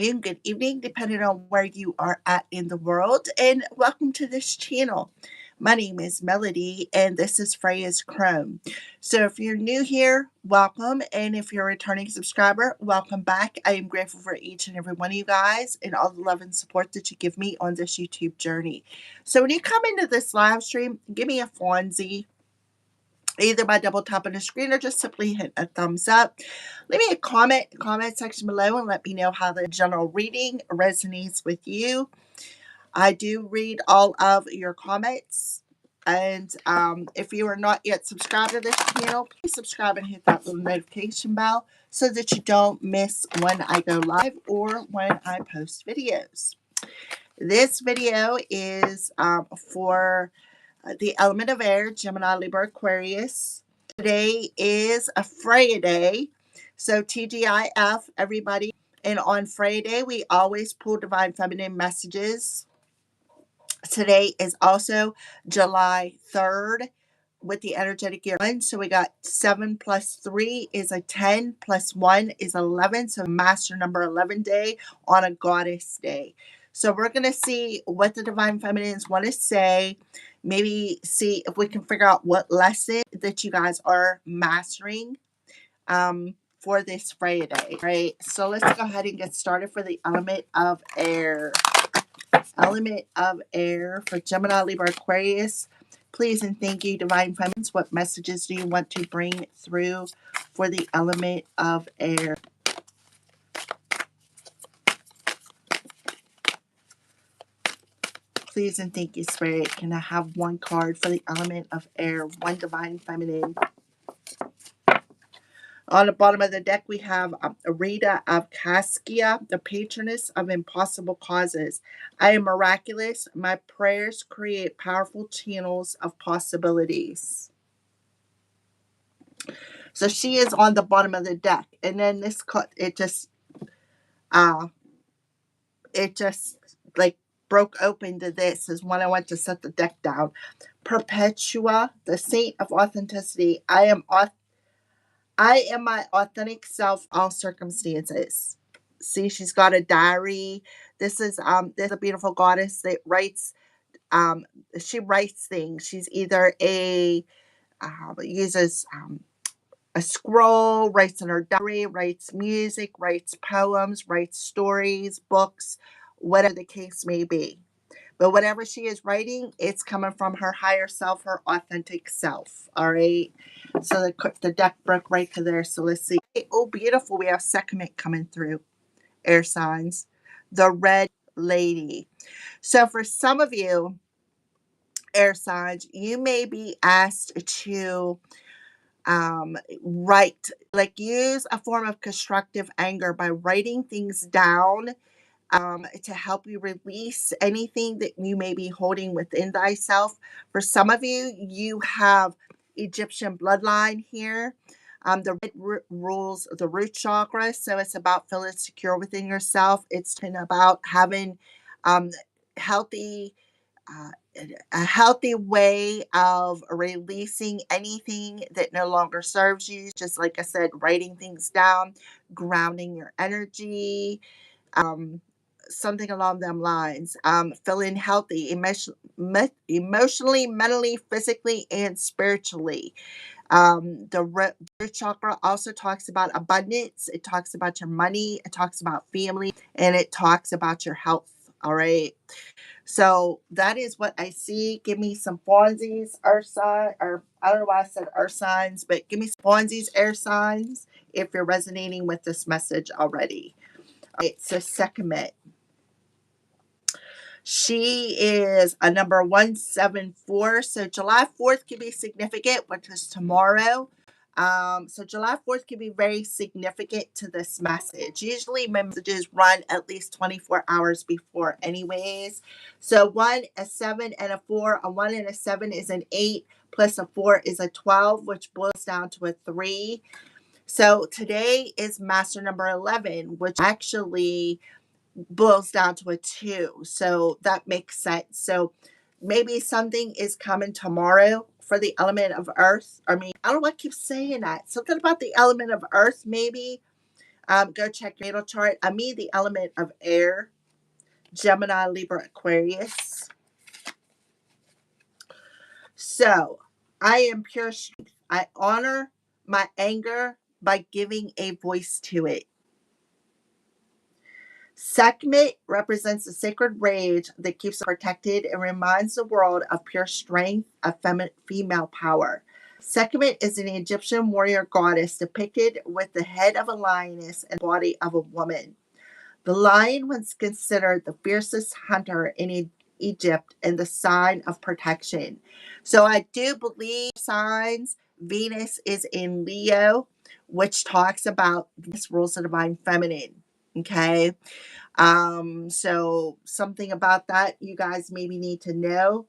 and good evening, depending on where you are at in the world, and welcome to this channel. My name is Melody, and this is Freya's Chrome. So, if you're new here, welcome, and if you're a returning subscriber, welcome back. I am grateful for each and every one of you guys and all the love and support that you give me on this YouTube journey. So, when you come into this live stream, give me a Fonzie either by double tapping the screen or just simply hit a thumbs up. Leave me a comment section below and let me know how the general reading resonates with you. I do read all of your comments. And if you are not yet subscribed to this channel, please subscribe and hit that little notification bell so that you don't miss when I go live or when I post videos. This video is for the element of air, Gemini, Libra, Aquarius. Today is a Friday, so TGIF, everybody. And on Friday, we always pull divine feminine messages. Today is also July 3rd with the energetic year 1. So we got 7 plus 3 is a 10, plus 1 is 11. So master number 11 day on a goddess day. So we're going to see what the divine feminines want to say. Maybe see if we can figure out what lesson that you guys are mastering for this Friday, right? So let's go ahead and get started for the element of air. Element of air for Gemini, Libra, Aquarius. Please and thank you, divine feminines. What messages do you want to bring through for the element of air? Please and thank you, Spirit. Can I have one card for the element of air? One divine feminine. On the bottom of the deck, we have Rita of Caskia, the patroness of impossible causes. I am miraculous. My prayers create powerful channels of possibilities. So she is on the bottom of the deck. And then this it just like broke open to this is when I went to set the deck down. Perpetua, the saint of authenticity. I am my authentic self, all circumstances. See, she's got a diary. This is a beautiful goddess that writes. She writes things. She's either uses a scroll, writes in her diary, writes music, writes poems, writes stories, books, whatever the case may be. But whatever she is writing, it's coming from her higher self, her authentic self. All right. So the deck broke right to there. So let's see. Oh, beautiful. We have Sekhmet coming through. Air signs. The Red Lady. So for some of you, air signs, you may be asked to write, like use a form of constructive anger by writing things down to help you release anything that you may be holding within thyself. For some of you, you have Egyptian bloodline here. The red rules the root chakra, so it's about feeling secure within yourself. It's about having healthy, a healthy way of releasing anything that no longer serves you. Just like I said, writing things down, grounding your energy. Something along them lines. Feeling healthy emotionally, mentally, physically, and spiritually. The root chakra also talks about abundance. It talks about your money. It talks about family, and it talks about your health. All right. So that is what I see. Give me some Fonzies, earth sign, or I don't know why I said earth signs, but give me some Fonzies, air signs, if you're resonating with this message already. All right, so Sekhmet. She is a number 174. So July 4th can be significant, which is tomorrow. So July 4th can be very significant to this message. Usually my messages run at least 24 hours before anyways. So 1, a 7, and a 4. A 1 and a 7 is an 8, plus a 4 is a 12, which boils down to a 3. So today is master number 11, which actually boils down to a 2. So that makes sense. So maybe something is coming tomorrow for the element of earth. I mean, I don't know what I keep saying that. Something about the element of earth, maybe. Go check your natal chart. I mean the element of air, Gemini, Libra, Aquarius. So I am pure strength. I honor my anger by giving a voice to it. Sekhmet represents the sacred rage that keeps us protected and reminds the world of pure strength, of female power. Sekhmet is an Egyptian warrior goddess depicted with the head of a lioness and body of a woman. The lion was considered the fiercest hunter in Egypt and the sign of protection. So I do believe signs. Venus is in Leo, which talks about Venus rules the divine feminine. Okay. So something about that you guys maybe need to know.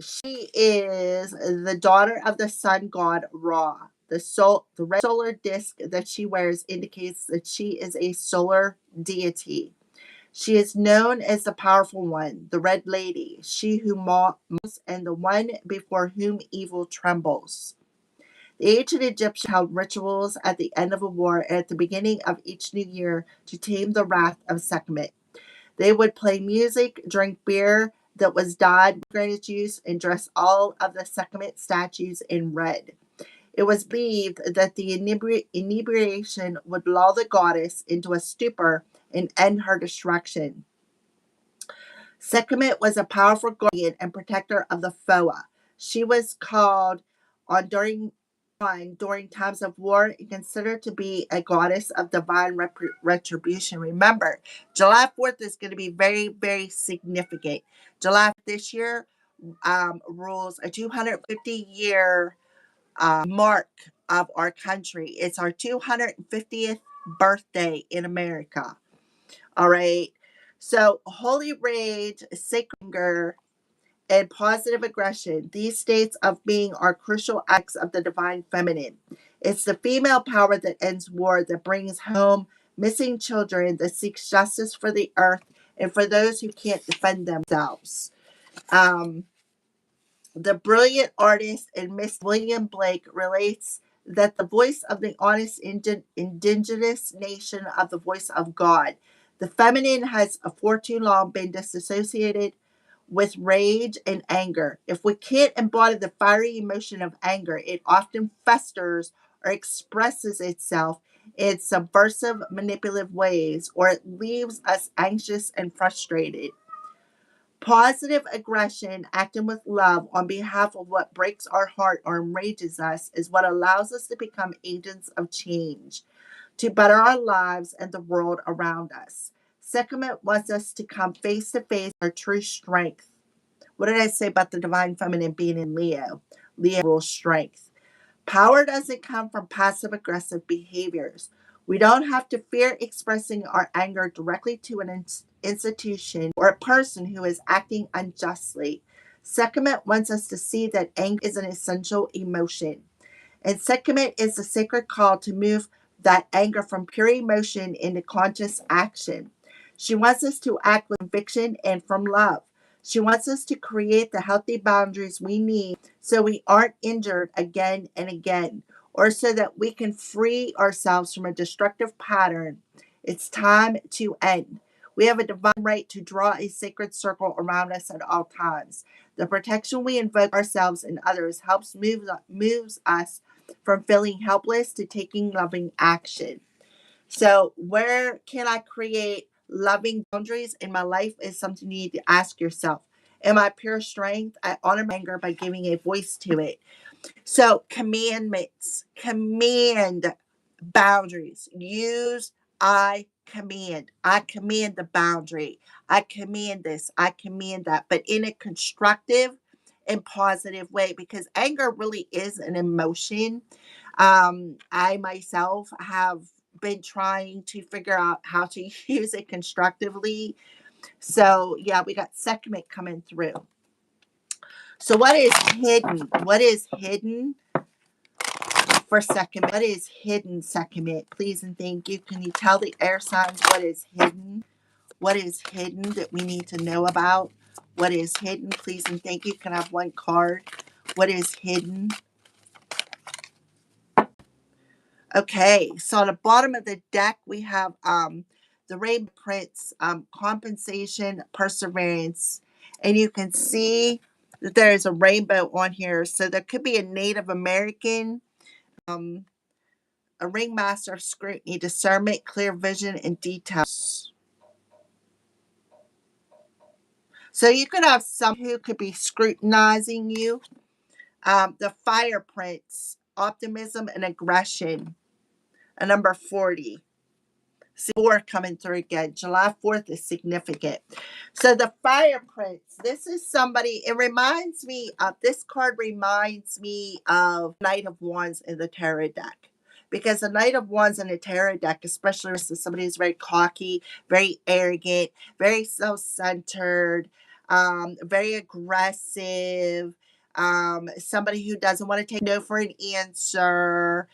She is the daughter of the sun god Ra. The red solar disc that she wears indicates that she is a solar deity. She is known as the powerful one, the Red Lady, she who mauls, and the one before whom evil trembles. The ancient Egyptians held rituals at the end of a war and at the beginning of each new year to tame the wrath of Sekhmet. They would play music, drink beer that was dyed with granite juice, and dress all of the Sekhmet statues in red. It was believed that the inebriation would lull the goddess into a stupor and end her destruction. Sekhmet was a powerful guardian and protector of the Foa. She was called on during times of war and considered to be a goddess of divine retribution. Remember, July 4th is going to be very, very significant. July this year rules a 250-year mark of our country. It's our 250th birthday in America. All right. So, holy rage, sacred anger, and positive aggression, these states of being are crucial acts of the divine feminine. It's the female power that ends war, that brings home missing children, that seeks justice for the earth and for those who can't defend themselves. Um, the brilliant artist and Miss William Blake relates that the voice of the honest indigenous nation of the voice of God. The feminine has for too long been disassociated with rage and anger. If we can't embody the fiery emotion of anger, it often festers or expresses itself in subversive, manipulative ways, or it leaves us anxious and frustrated. Positive aggression, acting with love on behalf of what breaks our heart or enrages us, is what allows us to become agents of change, to better our lives and the world around us. Sekhmet wants us to come face to face with our true strength. What did I say about the divine feminine being in Leo? Leo rules strength. Power doesn't come from passive aggressive behaviors. We don't have to fear expressing our anger directly to an institution or a person who is acting unjustly. Sekhmet wants us to see that anger is an essential emotion. And Sekhmet is the sacred call to move that anger from pure emotion into conscious action. She wants us to act with conviction and from love. She wants us to create the healthy boundaries we need so we aren't injured again and again, or so that we can free ourselves from a destructive pattern. It's time to end. We have a divine right to draw a sacred circle around us at all times. The protection we invoke ourselves and others helps moves us from feeling helpless to taking loving action. So, where can I create loving boundaries in my life is something you need to ask yourself. Am I pure strength? I honor my anger by giving a voice to it. So, commandments, command boundaries. Use I command. I command the boundary. I command this. I command that, but in a constructive and positive way, because anger really is an emotion. I myself have been trying to figure out how to use it constructively. So, yeah, we got Sekhmet coming through. So, what is hidden? What is hidden for Sekhmet? What is hidden, Sekhmet? Please and thank you. Can you tell the air signs what is hidden? What is hidden that we need to know about? What is hidden? Please and thank you. Can I have one card? What is hidden? Okay, so on the bottom of the deck, we have the rainbow prince, compensation, perseverance, and you can see that there's a rainbow on here. So there could be a Native American, um, a ringmaster of scrutiny, discernment, clear vision, and details. So you could have someone who could be scrutinizing you. The fire prince, optimism and aggression, a number 40. See, 4 coming through again. July 4th is significant. So the fire prince, this is somebody, it reminds me of, this card reminds me of Knight of Wands in the tarot deck. Because the Knight of Wands in the tarot deck, especially with somebody who's very cocky, very arrogant, very self-centered, very aggressive, somebody who doesn't want to take no for an answer.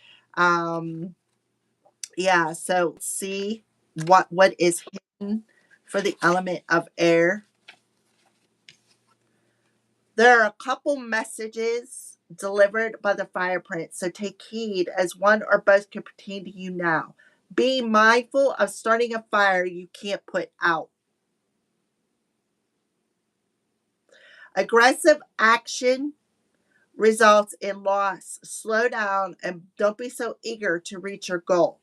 Yeah, so let's see what is hidden for the element of air. There are a couple messages delivered by the fire prince, so take heed as one or both could pertain to you now. Be mindful of starting a fire you can't put out. Aggressive action results in loss. Slow down and don't be so eager to reach your goal.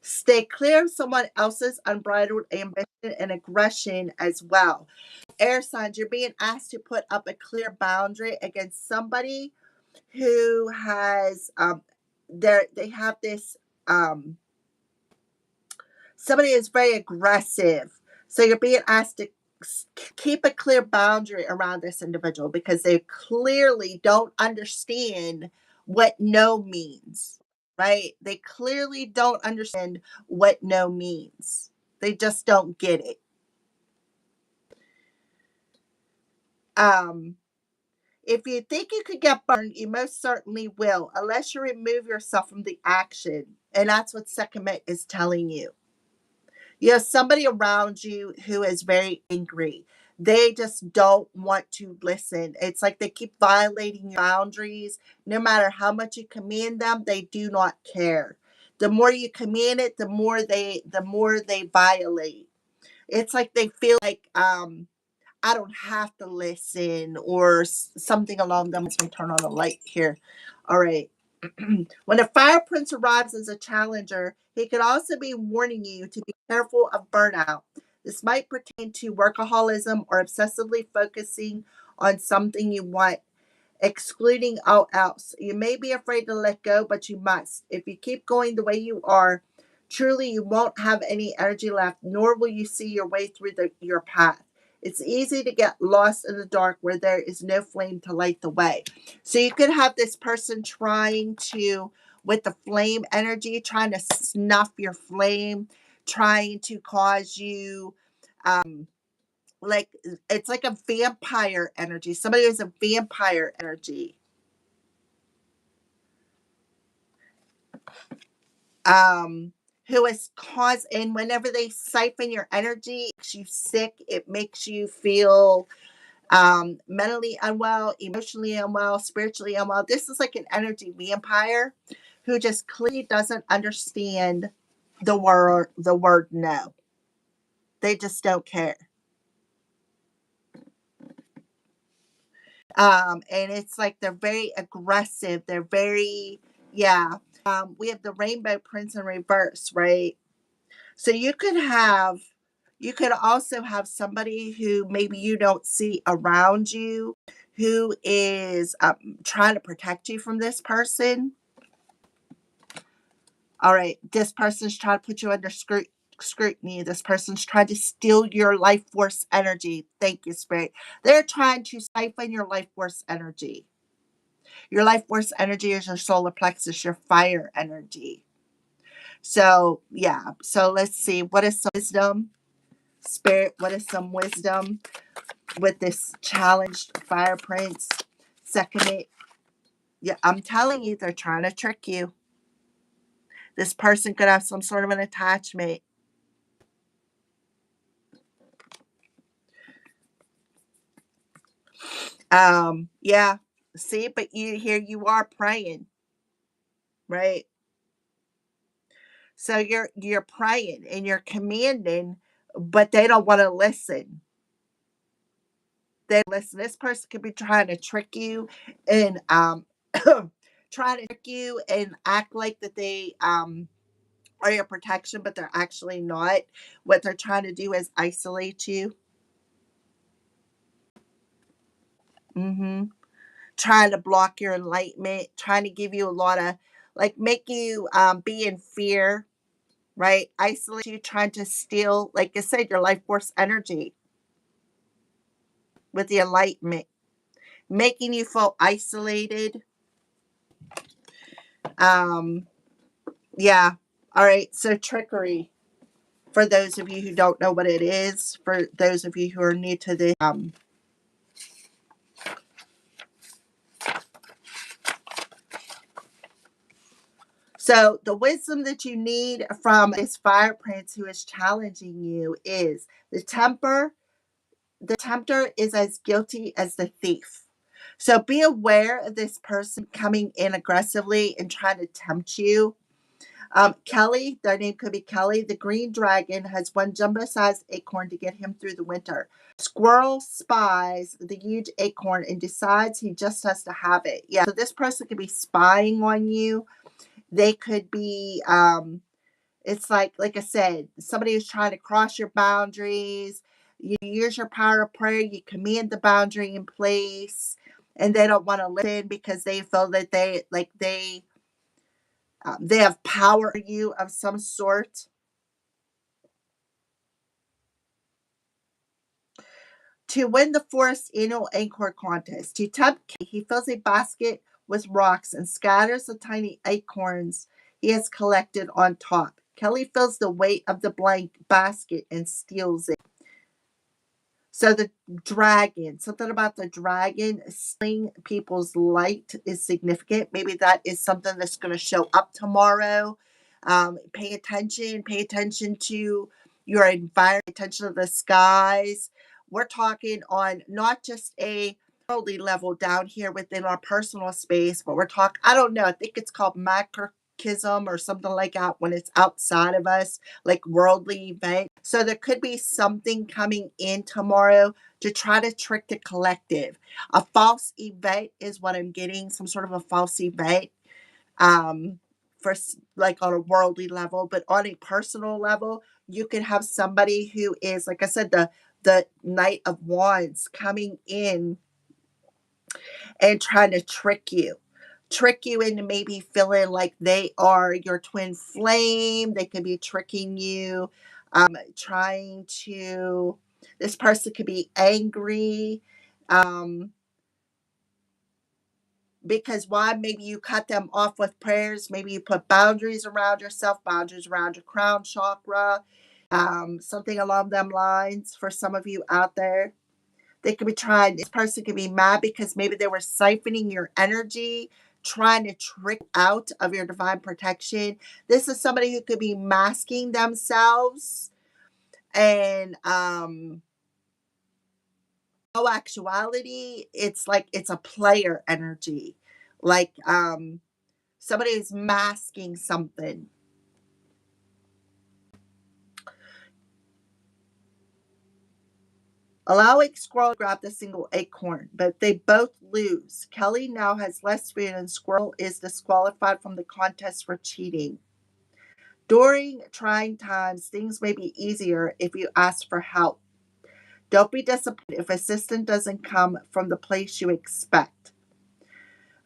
Stay clear of someone else's unbridled ambition and aggression as well. Air signs, you're being asked to put up a clear boundary against somebody who has they have this somebody is very aggressive. So you're being asked to keep a clear boundary around this individual because they clearly don't understand what no means, right? They clearly don't understand what no means. They just don't get it. Um, if you think you could get burned, you most certainly will, unless you remove yourself from the action. And that's what Sekhmet is telling you. You have somebody around you who is very angry. They just don't want to listen. It's like they keep violating your boundaries. No matter how much you command them, they do not care. The more you command it, the more they violate. It's like they feel like I don't have to listen or something along them. Let me turn on the light here. All right. When a fire prince arrives as a challenger, he could also be warning you to be careful of burnout. This might pertain to workaholism or obsessively focusing on something you want, excluding all else. You may be afraid to let go, but you must. If you keep going the way you are, truly you won't have any energy left, nor will you see your way through your path. It's easy to get lost in the dark where there is no flame to light the way. So you could have this person trying to, with the flame energy, trying to snuff your flame, trying to cause you, like, it's like a vampire energy. Somebody who's a vampire energy. Um, who is cause, and whenever they siphon your energy, it makes you sick. It makes you feel mentally unwell, emotionally unwell, spiritually unwell. This is like an energy vampire who just clearly doesn't understand the word no. They just don't care. And it's like they're very aggressive. They're very, yeah. We have the rainbow prince in reverse, right? So you could also have somebody who maybe you don't see around you who is trying to protect you from this person. All right, this person's trying to put you under scrutiny. This person's trying to steal your life force energy. Thank you, Spirit. They're trying to siphon your life force energy. Your life force energy is your solar plexus, your fire energy. So, yeah. So, let's see. What is some wisdom? Spirit, what is some wisdom with this challenged fire prince? Second, yeah, I'm telling you, they're trying to trick you. This person could have some sort of an attachment. Yeah. See, but you here you are praying, right? So you're praying and you're commanding, but they don't want to listen. They listen. This person could be trying to trick you and trying to trick you and act like that they are your protection, but they're actually not. What they're trying to do is isolate you. Hmm. Trying to block your enlightenment, trying to give you a lot of, like, make you be in fear, right? Isolate you, trying to steal, like I said, your life force energy with the enlightenment, making you feel isolated. Um, yeah. All right. So trickery. For those of you who don't know what it is, for those of you who are new to the so the wisdom that you need from this fire prince who is challenging you is the tempter is as guilty as the thief. So be aware of this person coming in aggressively and trying to tempt you. Kelly, their name could be Kelly. The green dragon has one jumbo-sized acorn to get him through the winter. Squirrel spies the huge acorn and decides he just has to have it. Yeah, so this person could be spying on you. They could be it's like I said, somebody who's trying to cross your boundaries. You use your power of prayer, you command the boundary in place, and they don't want to listen because they feel that they have power over you of some sort. To win the forest annual acorn contest, to tempt Kelly, he fills a basket with rocks and scatters the tiny acorns he has collected on top. Kelly feels the weight of the blank basket and steals it. So the dragon, something about the dragon stealing people's light is significant. Maybe that is something that's going to show up tomorrow. Pay attention to your environment, pay attention to the skies. We're talking on not just a worldly level down here within our personal space, but we're talking, I don't know, I think it's called macrocosm or something like that when it's outside of us, like worldly event. So there could be something coming in tomorrow to try to trick the collective. A false event is what I'm getting, some sort of a false event. Um, for like on a worldly level, but on a personal level, you could have somebody who is, like I said, the Knight of Wands coming in and trying to trick you into maybe feeling like they are your twin flame. They could be tricking you, trying to, this person could be angry. Um, because why? Maybe you cut them off with prayers. Maybe you put boundaries around yourself, boundaries around your crown chakra, something along them lines for some of you out there. They could be trying, this person could be mad because maybe they were siphoning your energy, trying to trick out of your divine protection. This is somebody who could be masking themselves and no actuality, it's like it's a player energy. Like somebody is masking something. Allowing Squirrel to grab the single acorn, but they both lose. Kelly now has less food, and Squirrel is disqualified from the contest for cheating. During trying times, things may be easier if you ask for help. Don't be disappointed if assistance doesn't come from the place you expect.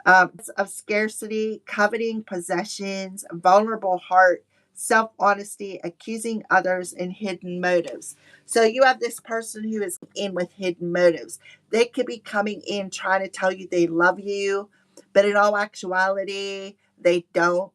Of scarcity, coveting possessions, vulnerable heart, self honesty, accusing others, and hidden motives. So you have this person who is in with hidden motives. They could be coming in trying to tell you they love you, but in all actuality, they don't.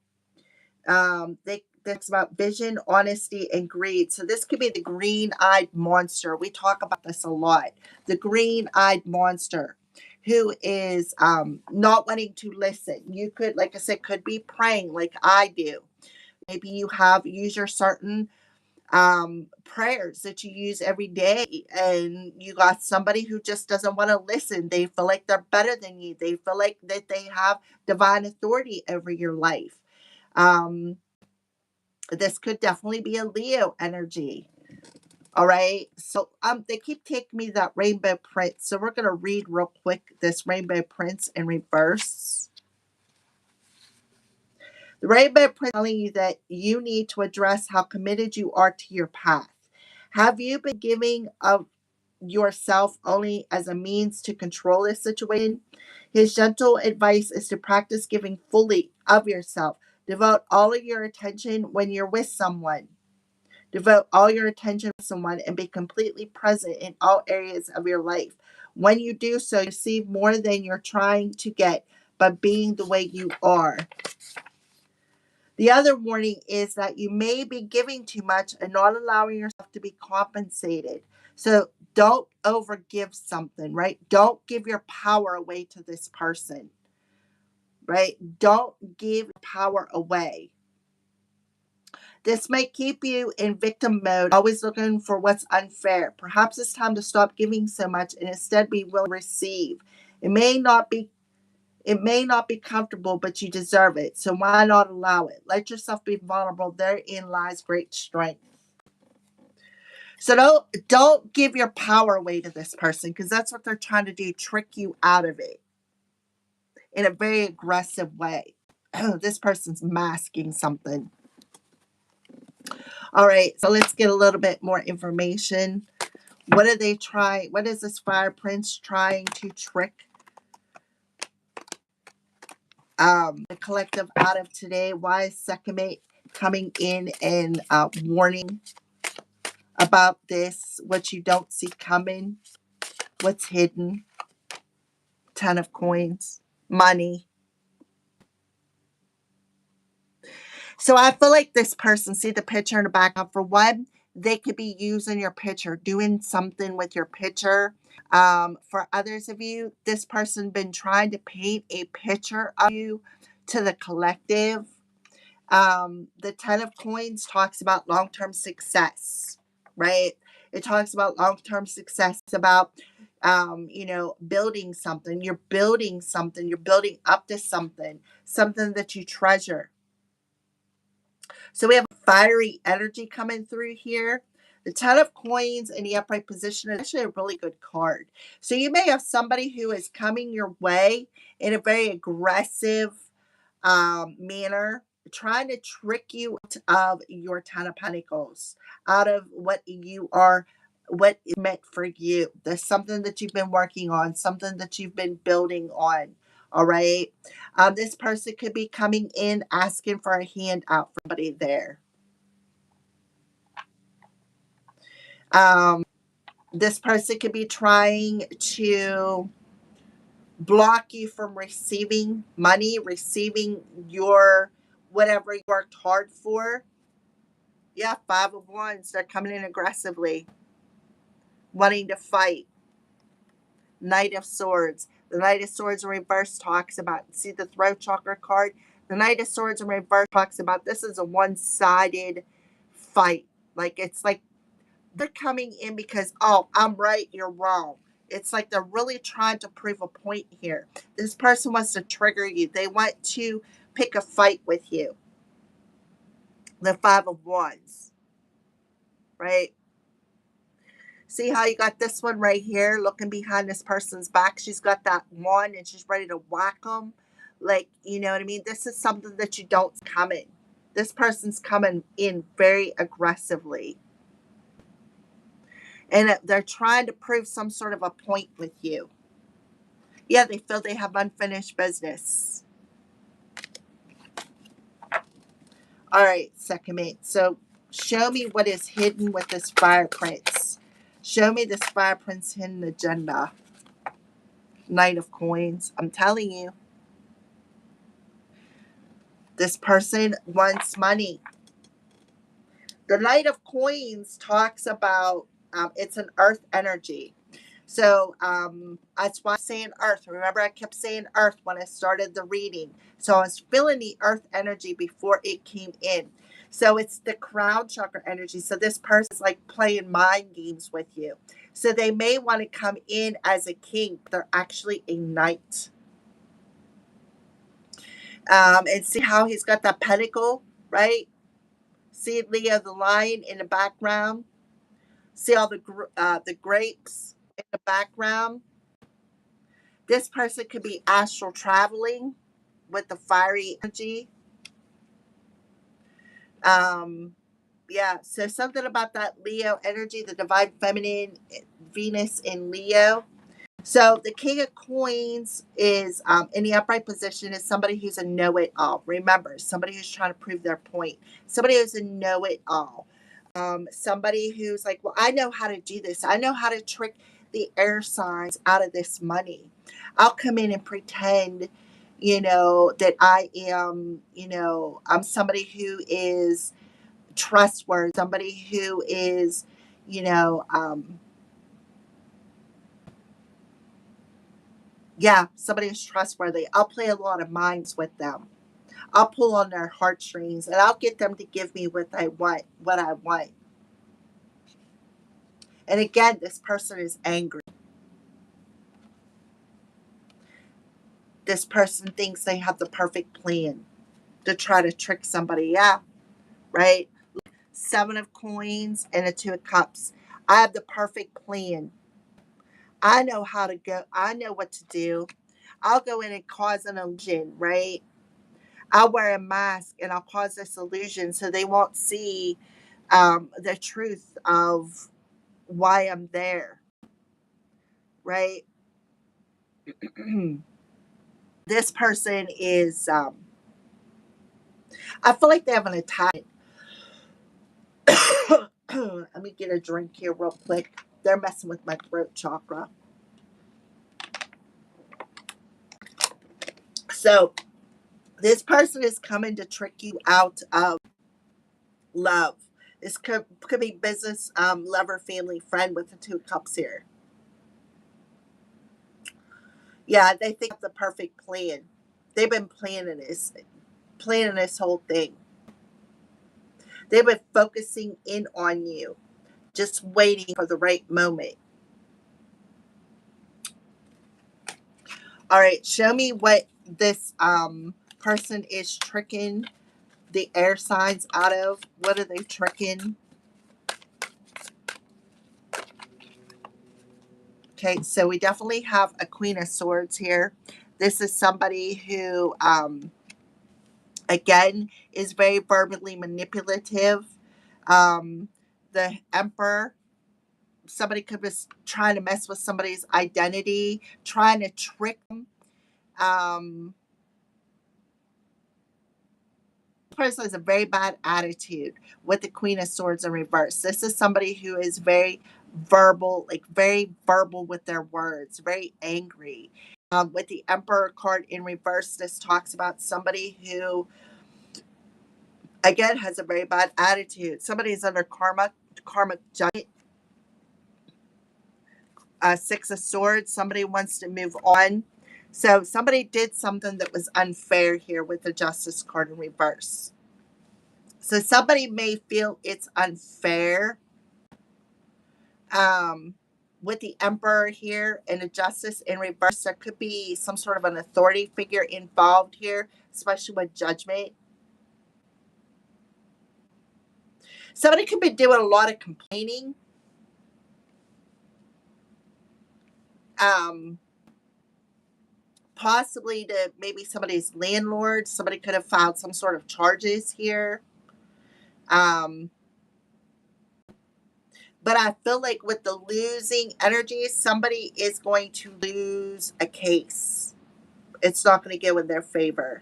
That's about vision, honesty, and greed. So this could be the green-eyed monster. We talk about this a lot. The green-eyed monster who is not wanting to listen. You could, like I said, could be praying like I do. Maybe you have use your certain prayers that you use every day, and you got somebody who just doesn't want to listen. They feel like they're better than you. They feel like that they have divine authority over your life. Um, This could definitely be a Leo energy. All right. So they keep taking me that rainbow prince. So we're gonna read real quick this rainbow prince in reverse. The rainbow prince is telling you that you need to address how committed you are to your path. Have you been giving of yourself only as a means to control this situation? His gentle advice is to practice giving fully of yourself. Devote all of your attention when you're with someone. Devote all your attention to someone and be completely present in all areas of your life. When you do so, you receive more than you're trying to get by being the way you are. The other warning is that you may be giving too much and not allowing yourself to be compensated. So don't overgive something, right? Don't give your power away to this person, right? Don't give power away. This may keep you in victim mode, always looking for what's unfair. Perhaps it's time to stop giving so much and instead be willing to receive. It may not be it may not be comfortable, but you deserve it. So why not allow it? Let yourself be vulnerable. Therein lies great strength. So don't give your power away to this person because that's what they're trying to do, trick you out of it in a very aggressive way. This person's masking something. All right, so let's get a little bit more information. What are they trying? What is this fire prince trying to trick the collective out of today? Why is second mate coming in and warning about this? What you don't see coming, what's hidden? Ton of coins, money. So I feel like this person, see the picture in the background, for one, they could be using your picture, doing something with your picture. For others of you, this person been trying to paint a picture of you to the collective. The Ten of Coins talks about long-term success, right? It talks about long-term success, about building something. You're building something. You're building up to something, something that you treasure. So we have fiery energy coming through here. The Ten of Coins in the upright position is actually a really good card. So you may have somebody who is coming your way in a very aggressive manner, trying to trick you out of your Ten of Pentacles, out of what you are, what is meant for you. There's something that you've been working on, something that you've been building on. All right. This person could be coming in asking for a handout for somebody there. Um, this person could be trying to block you from receiving money, receiving your whatever you worked hard for. Yeah, Five of Wands. They're coming in aggressively, wanting to fight. Knight of Swords. The Knight of Swords in reverse talks about, see the throat chakra card? The Knight of Swords in reverse talks about this is a one-sided fight. Like it's like they're coming in because, oh, I'm right, you're wrong. It's like they're really trying to prove a point here. This person wants to trigger you. They want to pick a fight with you. The Five of Wands, right? See how you got this one right here looking behind this person's back? She's got that wand and she's ready to whack them. Like, you know what I mean? This is something that you don't come in. This person's coming in very aggressively. And they're trying to prove some sort of a point with you. Yeah, they feel they have unfinished business. All right, second mate. So show me what is hidden with this fire prince. Show me this fire prince hidden agenda. Knight of Coins. I'm telling you, this person wants money. The Knight of Coins talks about it's an earth energy. So that's why I'm saying earth. Remember, I kept saying earth when I started the reading. So I was feeling the earth energy before it came in. So it's the crown chakra energy. So this person is like playing mind games with you. So they may want to come in as a king, but they're actually a knight. And see how he's got that pentacle, right? See Leo the lion in the background? See all the grapes in the background? This person could be astral traveling with the fiery energy. Um, yeah, so something about that Leo energy, the divine feminine, Venus in Leo. So the King of Coins is in the upright position is somebody who's a know-it-all. Remember, somebody who's trying to prove their point. Somebody who's a know-it-all. Somebody who's like, well, I know how to do this. I know how to trick the air signs out of this money. I'll come in and pretend, that I am, I'm somebody who is trustworthy, somebody who is, you know, um, yeah, somebody who's trustworthy. I'll play a lot of minds with them. I'll pull on their heartstrings and I'll get them to give me what I want, what I want. And again, this person is angry. This person thinks they have the perfect plan to try to trick somebody. Yeah, right? Seven of coins and a two of cups. I have the perfect plan. I know how to go. I know what to do. I'll go in and cause an illusion, right? I'll wear a mask and I'll cause this illusion so they won't see the truth of why I'm there, right? This person is, I feel like they have an attack. Let me get a drink here real quick. They're messing with my throat chakra. So, this person is coming to trick you out of love. This could be business, lover, family, friend with the two of cups here. Yeah, they think the perfect plan. They've been planning this whole thing. They've been focusing in on you, just waiting for the right moment. All right, show me what this person is tricking the air signs out of. What are they tricking? Okay, so we definitely have a Queen of Swords here. This is somebody who, again, is very verbally manipulative. Um, the Emperor, somebody could be trying to mess with somebody's identity, trying to trick them. Um, this person has a very bad attitude with the Queen of Swords in reverse. This is somebody who is very verbal, like very verbal with their words, very angry. With the Emperor card in reverse, this talks about somebody who, again, has a very bad attitude. Somebody is under karmic judgment. Six of Swords, somebody wants to move on. So somebody did something that was unfair here with the Justice card in reverse. So somebody may feel it's unfair. Um, with the Emperor here and the Justice in reverse, there could be some sort of an authority figure involved here, especially with judgment. Somebody could be doing a lot of complaining. Um, Possibly to maybe somebody's landlord. Somebody could have filed some sort of charges here. Um, but I feel like with the losing energy, somebody is going to lose a case. It's not going to go in their favor.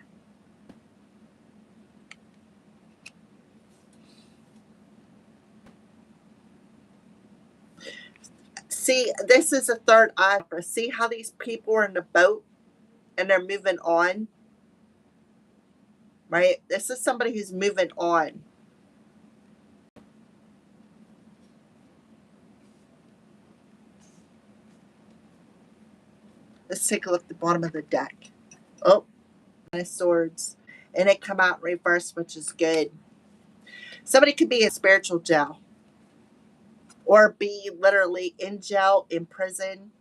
See, this is a third eye. See how these people are in the boat and they're moving on, right? This is somebody who's moving on. Let's take a look at the bottom of the deck. Oh, Nine of Swords. And it come out in reverse, which is good. Somebody could be in spiritual jail or be literally in jail, in prison.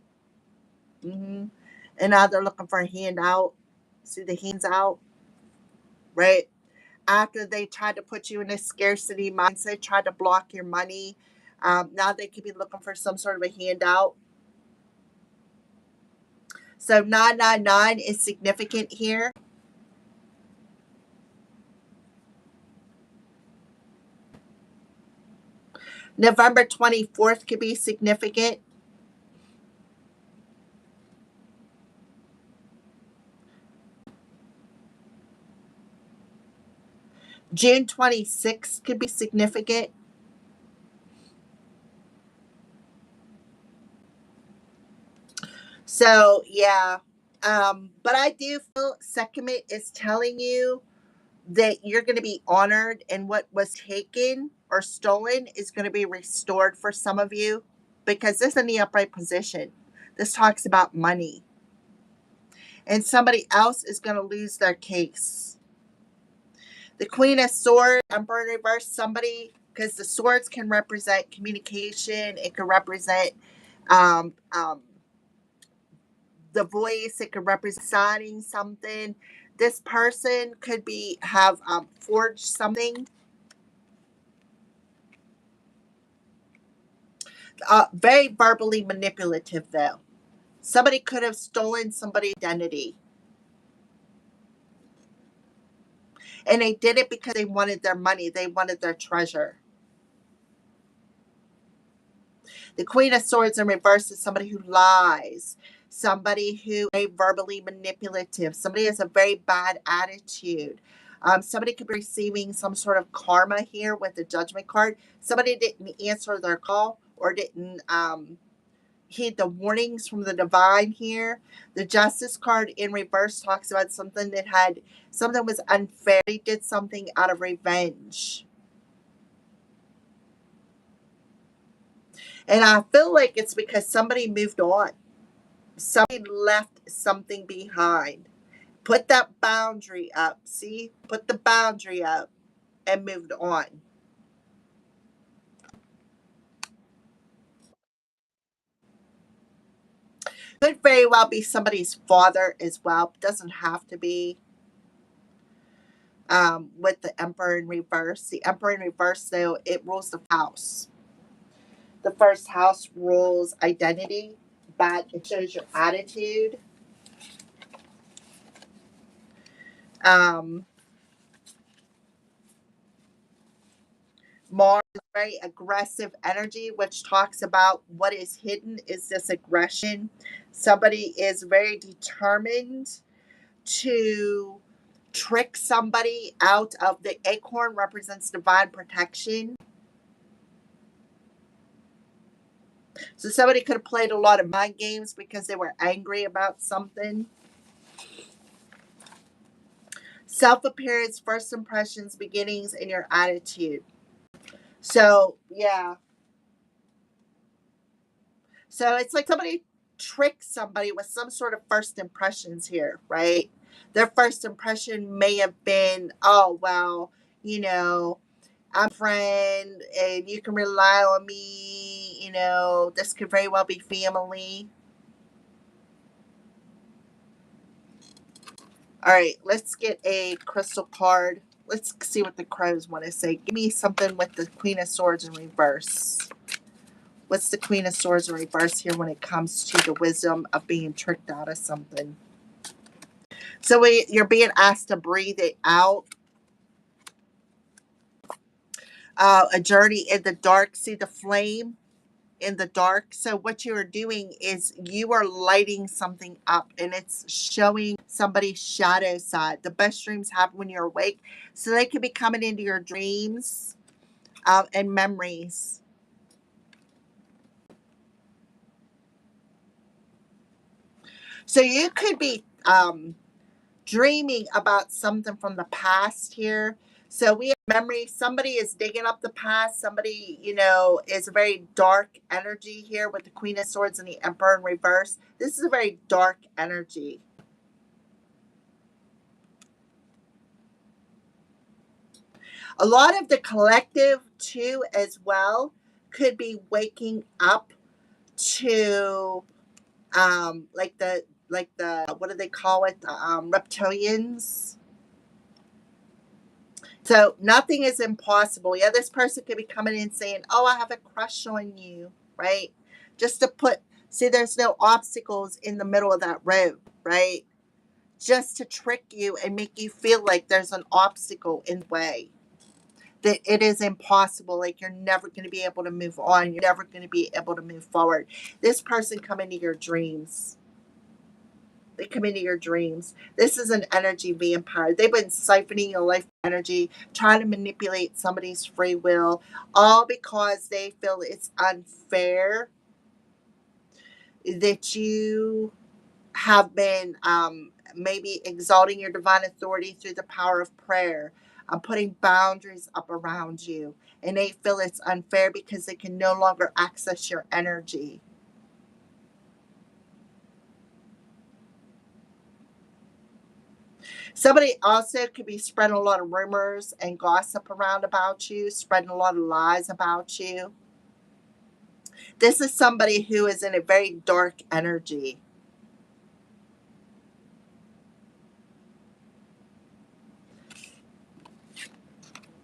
And now they're looking for a handout. See the hands out, right? after they tried to put you in a scarcity mindset, tried to block your money. Now they could be looking for some sort of a handout. So 999 is significant here. November 24th could be significant. June 26th could be significant. So, yeah. But I do feel Sekhmet is telling you that you're going to be honored, and what was taken or stolen is going to be restored for some of you, because this is in the upright position. This talks about money. And somebody else is going to lose their case. The Queen of Swords, Emperor in reverse, somebody, because the swords can represent communication, it can represent um, um, the voice, it could represent signing something. This person could be have forged something. Very verbally manipulative, though. Somebody could have stolen somebody's identity. And they did it because they wanted their money, they wanted their treasure. The Queen of Swords in reverse is somebody who lies, somebody who is very verbally manipulative, somebody has a very bad attitude. Somebody could be receiving some sort of karma here with the Judgment card. Somebody didn't answer their call or didn't heed the warnings from the divine here. The Justice card in reverse talks about something was unfair. They did something out of revenge. And I feel like it's because somebody moved on. Somebody left something behind. Put that boundary up. See? Put the boundary up and moved on. Could very well be somebody's father as well. Doesn't have to be. With the Emperor in reverse. The Emperor in reverse, though, it rules the house. The first house rules identity, but it shows your attitude. Um, Mars is very aggressive energy, which talks about what is hidden is this aggression. Somebody is very determined to trick somebody out of the acorn represents divine protection. So somebody could have played a lot of mind games because they were angry about something. Self appearance, first impressions, beginnings, and your attitude. So, yeah. So it's like somebody tricked somebody with some sort of first impressions here, right? Their first impression may have been, oh, well, you know, I'm a friend and you can rely on me. This could very well be family. All right, let's get a crystal card. Let's see what the crows want to say. Give me something with the Queen of Swords in reverse. What's the Queen of Swords in reverse here when it comes to the wisdom of being tricked out of something? So you're being asked to breathe it out. A journey in the dark. See the flame in the dark. So what you are doing is you are lighting something up, and it's showing somebody's shadow side. The best dreams happen when you're awake. So they could be coming into your dreams and memories. So you could be dreaming about something from the past here. So we have memory. Somebody is digging up the past. Somebody, is a very dark energy here with the Queen of Swords and the Emperor in reverse. This is a very dark energy. A lot of the collective, too, as well, could be waking up to like the what do they call it? Reptilians. So nothing is impossible. Yeah, this person could be coming in saying, "Oh, I have a crush on you," right? Just to put, see, there's no obstacles in the middle of that road, right? Just to trick you and make you feel like there's an obstacle in the way, that it is impossible, like you're never going to be able to move on, you're never going to be able to move forward. This person come into your dreams. They come into your dreams. This is an energy vampire. They've been siphoning your life energy, trying to manipulate somebody's free will, all because they feel it's unfair that you have been maybe exalting your divine authority through the power of prayer, putting boundaries up around you. And they feel it's unfair because they can no longer access your energy. Somebody also could be spreading a lot of rumors and gossip around about you, spreading a lot of lies about you. This is somebody who is in a very dark energy.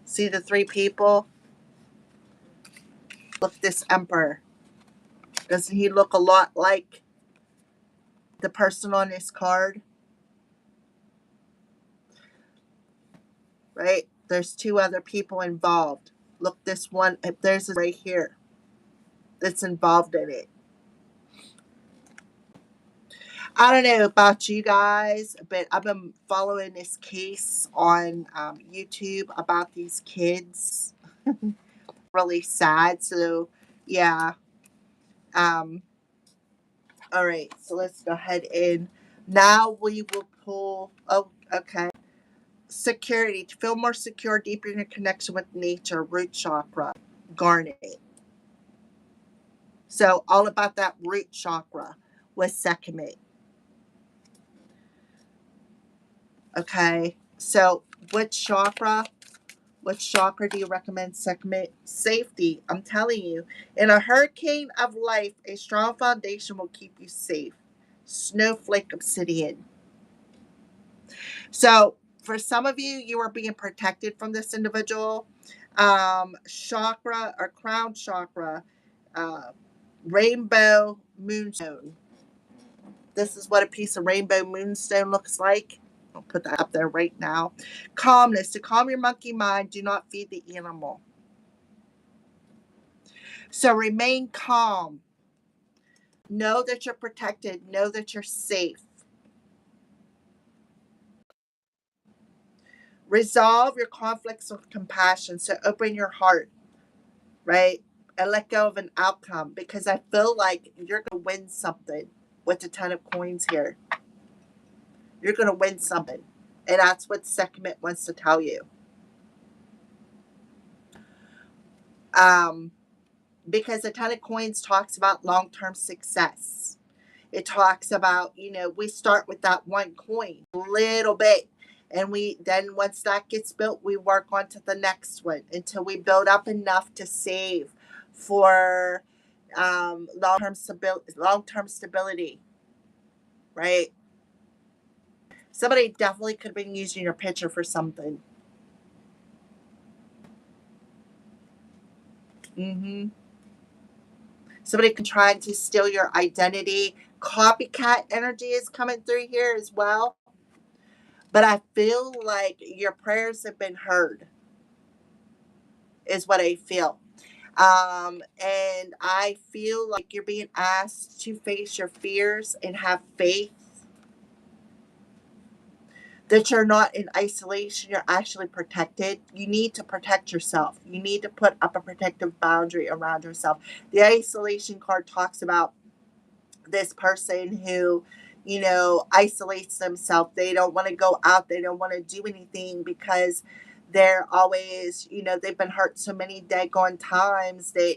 See the three people? Look, this emperor. Doesn't he look a lot like the person on this card? Right? There's two other people involved. Look, this one, there's right here that's involved in it. I don't know about you guys, but I've been following this case on YouTube about these kids. Really sad. So, yeah. Um, all right. So let's go ahead and now we will pull. Oh, okay. Security. To feel more secure, deeper in your connection with nature, root chakra, garnet. So, all about that root chakra with Sekhmet. Okay. So, which chakra? Which chakra do you recommend Sekhmet? Safety. I'm telling you, in a hurricane of life, a strong foundation will keep you safe. Snowflake obsidian. So, for some of you, you are being protected from this individual. Chakra or crown chakra, uh, rainbow moonstone. This is what a piece of rainbow moonstone looks like. I'll put that up there right now. Calmness. To calm your monkey mind, do not feed the animal. So remain calm. Know that you're protected. Know that you're safe. Resolve your conflicts with compassion. So open your heart, right? And let go of an outcome, because I feel like you're going to win something with the 10 of coins here. You're going to win something. And that's what Sekhmet wants to tell you. Um, because the 10 of coins talks about long-term success. It talks about, we start with that one coin, a little bit. And we then, once that gets built, we work on to the next one until we build up enough to save for long-term stability, right? Somebody definitely could have been using your picture for something. Mm-hmm. Somebody can try to steal your identity. Copycat energy is coming through here as well. But I feel like your prayers have been heard, is what I feel. And I feel like you're being asked to face your fears and have faith that you're not in isolation, you're actually protected. You need to protect yourself. You need to put up a protective boundary around yourself. The isolation card talks about this person who, isolates themselves. They don't want to go out. They don't want to do anything because they're always, they've been hurt so many daggone times that,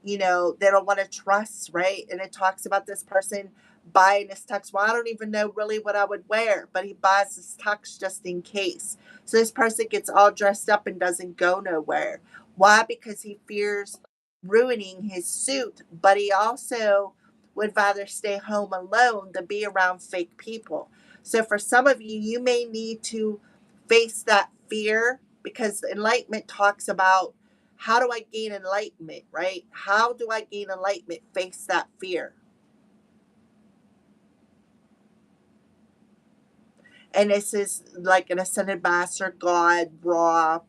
they don't want to trust, right? And it talks about this person buying this tux. Well, I don't even know really what I would wear, but he buys this tux just in case. So this person gets all dressed up and doesn't go nowhere. Why? Because he fears ruining his suit, but he also would rather stay home alone than be around fake people. So for some of you, you may need to face that fear because enlightenment talks about how do I gain enlightenment, right? How do I gain enlightenment? Face that fear. And this is like an ascended master, God, Ra,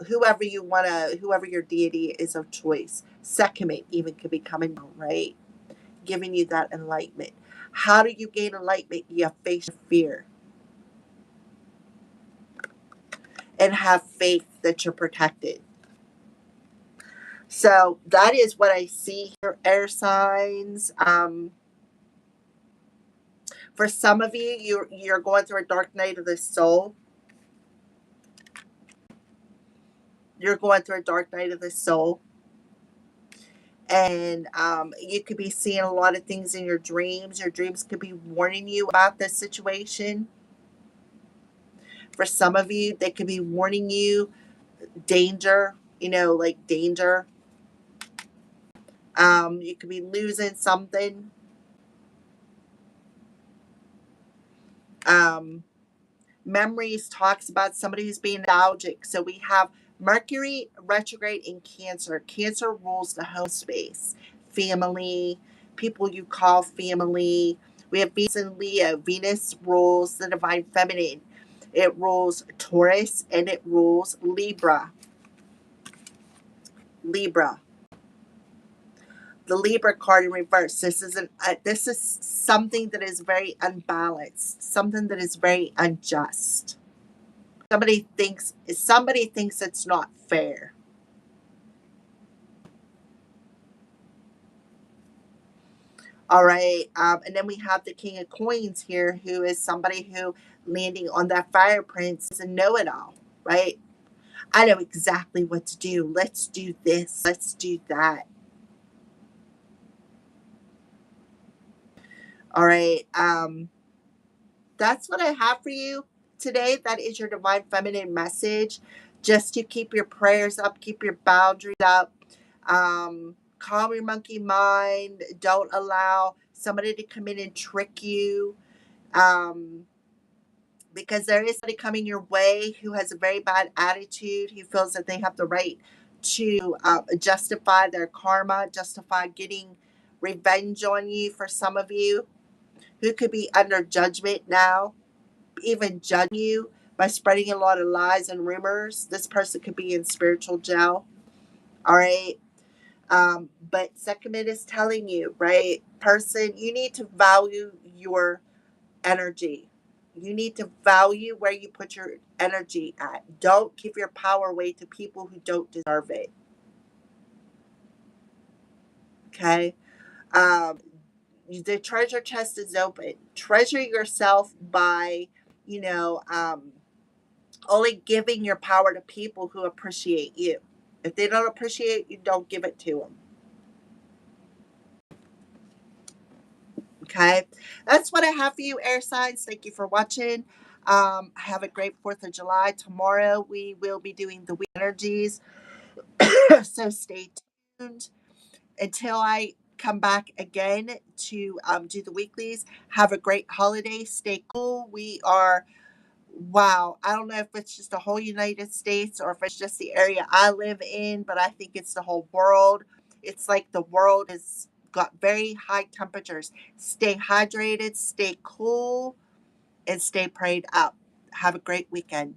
whoever your deity is of choice. Sekhmet even could be coming down, right? Giving you that enlightenment. How do you gain enlightenment? You face fear and have faith that you're protected. So that is what I see here, air signs. For some of you, you're going through a dark night of the soul. You're going through a dark night of the soul. And you could be seeing a lot of things in your dreams. Your dreams could be warning you about this situation. For some of you, they could be warning you danger, like danger. You could be losing something. Um, Memories talks about somebody who's being nostalgic. So we have Mercury retrograde in Cancer. Cancer rules the home space, family, people you call family. We have Venus and Leo. Venus rules the divine feminine. It rules Taurus and it rules Libra. Libra. The Libra card in reverse. This is something that is very unbalanced, something that is very unjust. Somebody thinks it's not fair. All right. And then we have the King of Coins here, who is somebody who landing on that Fire Prince is a know-it-all, right? I know exactly what to do. Let's do this. Let's do that. All right. That's what I have for you today. That is your divine feminine message. Just to keep your prayers up, keep your boundaries up. Calm your monkey mind. Don't allow somebody to come in and trick you. Um, because there is somebody coming your way who has a very bad attitude, who feels that they have the right to justify their karma, justify getting revenge on you. For some of you who could be under judgment now, even judging you by spreading a lot of lies and rumors. This person could be in spiritual jail. All right. But Sekhmet is telling you, right, person, you need to value your energy. You need to value where you put your energy at. Don't give your power away to people who don't deserve it. Okay. Um, the treasure chest is open. Treasure yourself by, you know, only giving your power to people who appreciate you. If they don't appreciate you, don't give it to them. Okay. That's what I have for you, air signs. Thank you for watching. Have a great 4th of July. Tomorrow we will be doing the week energies. So stay tuned until I come back again to do the weeklies. Have a great holiday. Stay cool. We are, wow, I don't know if it's just the whole United States or if it's just the area I live in, but I think it's the whole world. It's like the world has got very high temperatures. Stay hydrated, stay cool, and stay prayed up. Have a great weekend.